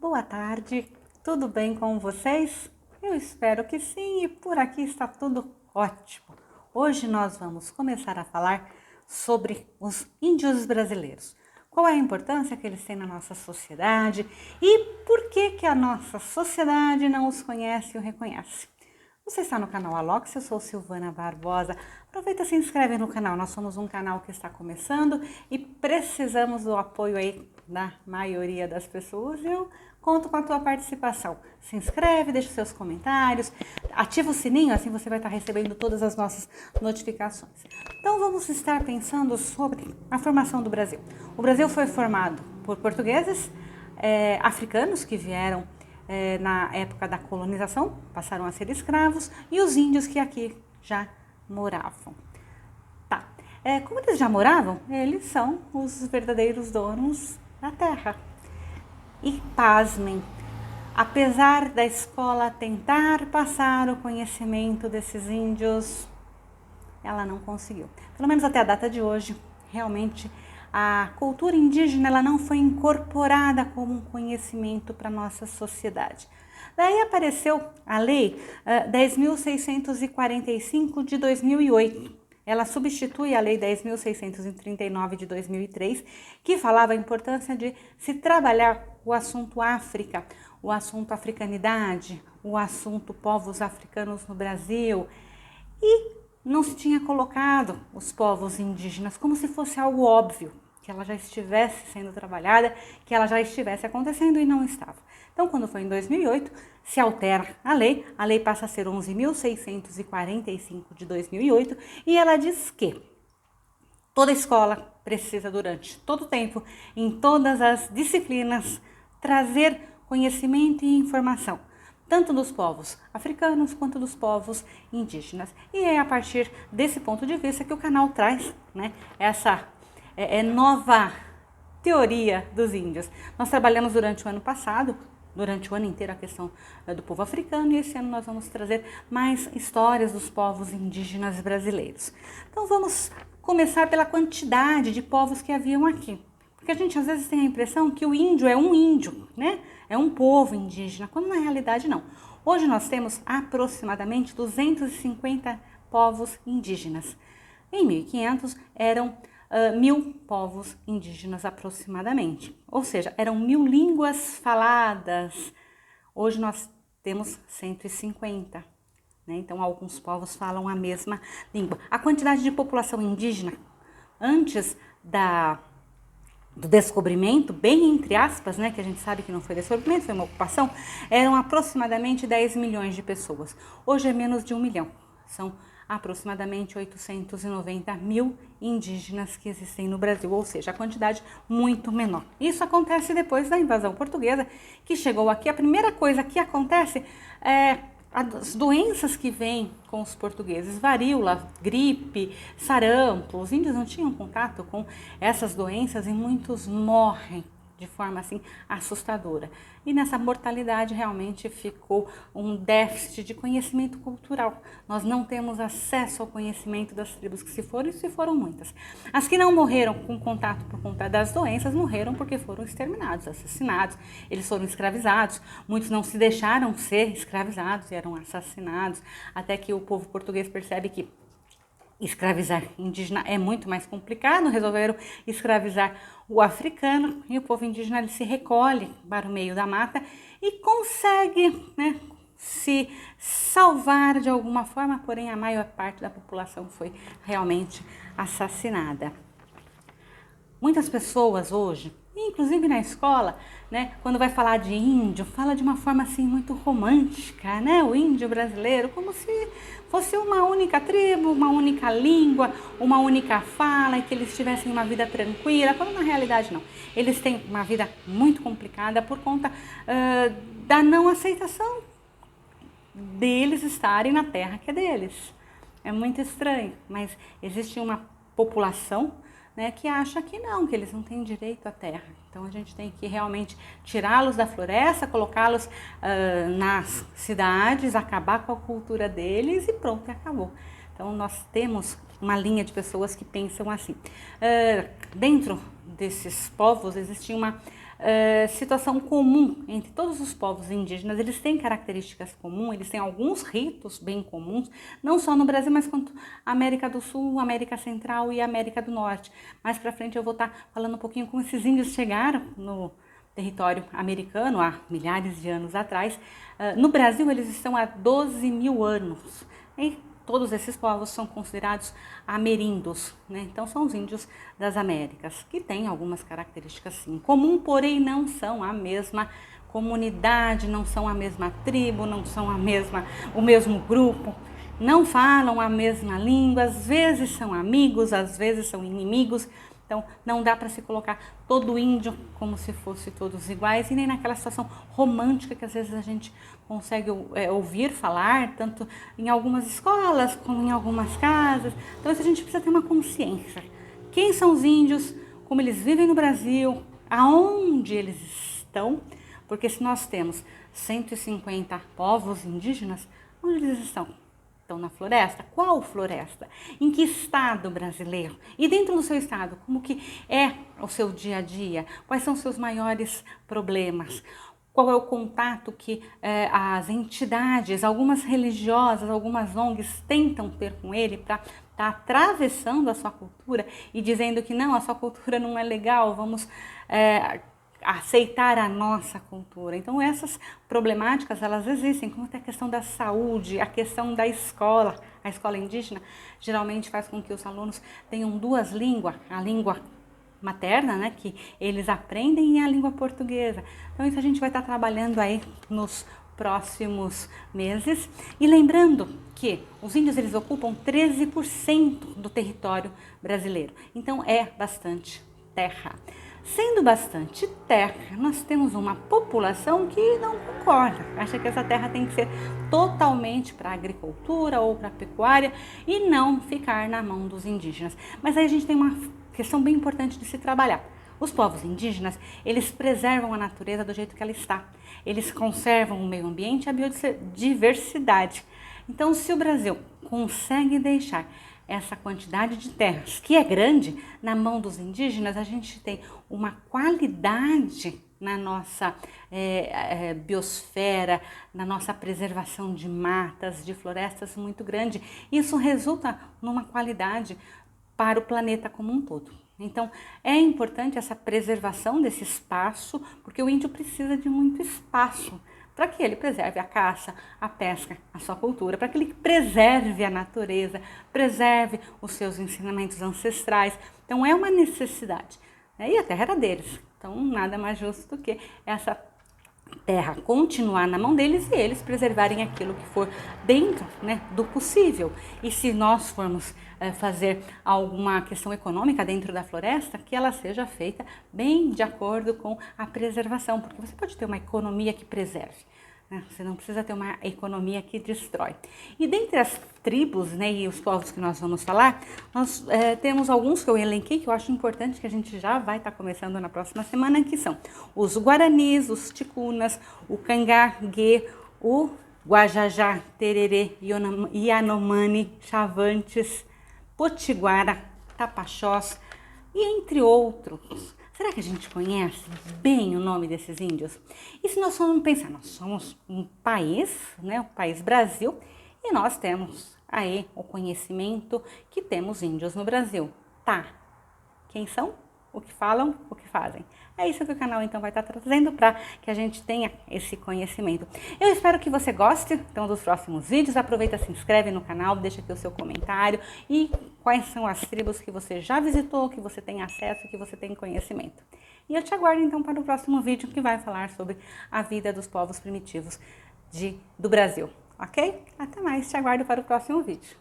Boa tarde, tudo bem com vocês? Eu espero que sim e por aqui está tudo ótimo. Hoje nós vamos começar a falar sobre os índios brasileiros. Qual é a importância que eles têm na nossa sociedade e por que a nossa sociedade não os conhece ou reconhece. Você está no canal Alox, eu sou Silvana Barbosa. Aproveita e se inscreve no canal, nós somos um canal que está começando e precisamos do apoio aí da maioria das pessoas e eu conto com a tua participação. Se inscreve, deixa os seus comentários, ativa o sininho, assim você vai estar recebendo todas as nossas notificações. Então vamos estar pensando sobre a formação do Brasil. O Brasil foi formado por portugueses, africanos que vieram na época da colonização, passaram a ser escravos, e os índios que aqui já moravam. Tá. Como eles já moravam, eles são os verdadeiros donos da terra. E pasmem, apesar da escola tentar passar o conhecimento desses índios, ela não conseguiu. Pelo menos até a data de hoje, realmente a cultura indígena ela não foi incorporada como um conhecimento para a nossa sociedade. Daí apareceu a Lei 10.645 de 2008. Ela substitui a Lei 10.639 de 2003, que falava a importância de se trabalhar o assunto África, o assunto africanidade, o assunto povos africanos no Brasil. E não se tinha colocado os povos indígenas como se fosse algo óbvio, que ela já estivesse sendo trabalhada, que ela já estivesse acontecendo e não estava. Então, quando foi em 2008, se altera a lei passa a ser 11.645 de 2008 e ela diz que toda escola precisa, durante todo o tempo, em todas as disciplinas, trazer conhecimento e informação, tanto dos povos africanos quanto dos povos indígenas. E é a partir desse ponto de vista que o canal traz, né, essa nova teoria dos índios. Nós trabalhamos durante o ano passado, durante o ano inteiro, a questão do povo africano, e esse ano nós vamos trazer mais histórias dos povos indígenas brasileiros. Então vamos começar pela quantidade de povos que haviam aqui. Porque a gente às vezes tem a impressão que o índio é um índio, né? É um povo indígena, quando na realidade não. Hoje nós temos aproximadamente 250 povos indígenas. Em 1500 eram 1.000 povos indígenas aproximadamente, ou seja, eram 1.000 línguas faladas. Hoje nós temos 150, né? Então alguns povos falam a mesma língua. A quantidade de população indígena antes do descobrimento, bem entre aspas, né, que a gente sabe que não foi descobrimento, foi uma ocupação, eram aproximadamente 10 milhões de pessoas. Hoje é menos de 1 milhão, são aproximadamente 890 mil indígenas que existem no Brasil, ou seja, a quantidade muito menor. Isso acontece depois da invasão portuguesa, que chegou aqui. A primeira coisa que acontece é as doenças que vêm com os portugueses, varíola, gripe, sarampo. Os índios não tinham contato com essas doenças e muitos morrem de forma assim assustadora. E nessa mortalidade realmente ficou um déficit de conhecimento cultural. Nós não temos acesso ao conhecimento das tribos que se foram muitas. As que não morreram com contato por conta das doenças, morreram porque foram exterminados, assassinados, eles foram escravizados. Muitos não se deixaram ser escravizados e eram assassinados, até que o povo português percebe que escravizar indígena é muito mais complicado, resolveram escravizar o africano e o povo indígena ele se recolhe para o meio da mata e consegue, né, se salvar de alguma forma, porém a maior parte da população foi realmente assassinada. Muitas pessoas hoje, inclusive na escola, né, quando vai falar de índio, fala de uma forma assim muito romântica, né, o índio brasileiro, como se fosse uma única tribo, uma única língua, uma única fala, e que eles tivessem uma vida tranquila, quando na realidade não. Eles têm uma vida muito complicada por conta da não aceitação deles estarem na terra que é deles. É muito estranho, mas existe uma população, né, que acha que não, que eles não têm direito à terra. Então a gente tem que realmente tirá-los da floresta, colocá-los nas cidades, acabar com a cultura deles e pronto, acabou. Então nós temos uma linha de pessoas que pensam assim. Dentro desses povos existia uma situação comum entre todos os povos indígenas. Eles têm características comuns, eles têm alguns ritos bem comuns, não só no Brasil, mas quanto América do Sul, América Central e América do Norte. Mais para frente eu vou estar falando um pouquinho como esses índios chegaram no território americano há milhares de anos atrás. No Brasil eles estão há 12 mil anos. E todos esses povos são considerados ameríndios, né? Então são os índios das Américas, que têm algumas características sim comum, porém não são a mesma comunidade, não são a mesma tribo, não são o mesmo grupo, não falam a mesma língua, às vezes são amigos, às vezes são inimigos. Então, não dá para se colocar todo índio como se fosse todos iguais, e nem naquela situação romântica que às vezes a gente consegue ouvir falar, tanto em algumas escolas como em algumas casas. Então, isso a gente precisa ter uma consciência. Quem são os índios, como eles vivem no Brasil, aonde eles estão, porque se nós temos 150 povos indígenas, onde eles estão? Estão na floresta? Qual floresta? Em que estado brasileiro? E dentro do seu estado, como que é o seu dia a dia? Quais são os seus maiores problemas? Qual é o contato que as entidades, algumas religiosas, algumas ONGs tentam ter com ele para estar atravessando a sua cultura e dizendo que não, a sua cultura não é legal, vamos aceitar a nossa cultura. Então essas problemáticas, elas existem, como a questão da saúde, a questão da escola. A escola indígena geralmente faz com que os alunos tenham duas línguas, a língua materna, né, que eles aprendem, e a língua portuguesa. Então isso a gente vai estar trabalhando aí nos próximos meses. E lembrando que os índios, eles ocupam 13% do território brasileiro. Então é bastante terra. Sendo bastante terra, nós temos uma população que não concorda, acha que essa terra tem que ser totalmente para a agricultura ou para a pecuária e não ficar na mão dos indígenas. Mas aí a gente tem uma questão bem importante de se trabalhar. Os povos indígenas, eles preservam a natureza do jeito que ela está. Eles conservam o meio ambiente e a biodiversidade. Então, se o Brasil consegue deixar essa quantidade de terras, que é grande, na mão dos indígenas, a gente tem uma qualidade na nossa biosfera, na nossa preservação de matas, de florestas muito grande. Isso resulta numa qualidade para o planeta como um todo. Então, é importante essa preservação desse espaço, porque o índio precisa de muito espaço para que ele preserve a caça, a pesca, a sua cultura, para que ele preserve a natureza, preserve os seus ensinamentos ancestrais. Então é uma necessidade, né? E a terra era deles, então nada mais justo do que essa terra continuar na mão deles e eles preservarem aquilo que for dentro, né, do possível. E se nós formos fazer alguma questão econômica dentro da floresta, que ela seja feita bem de acordo com a preservação, porque você pode ter uma economia que preserve, né? Você não precisa ter uma economia que destrói. E dentre as tribos, né, e os povos que nós vamos falar, nós temos alguns que eu elenquei que eu acho importante, que a gente já vai estar começando na próxima semana, que são os Guaranis, os Ticunas, o Cangaguê, o Guajajá, Tererê, Yanomami, Chavantes, Potiguara, Tapachós e entre outros. Será que a gente conhece bem o nome desses índios? E se nós formos pensar, nós somos um país, né, o país Brasil, e nós temos aí o conhecimento que temos índios no Brasil. Tá, quem são? O que falam? O que fazem? É isso que o canal então vai estar trazendo para que a gente tenha esse conhecimento. Eu espero que você goste então dos próximos vídeos. Aproveita, se inscreve no canal, deixa aqui o seu comentário e quais são as tribos que você já visitou, que você tem acesso, que você tem conhecimento. E eu te aguardo então para o próximo vídeo, que vai falar sobre a vida dos povos primitivos do Brasil, ok? Até mais, te aguardo para o próximo vídeo.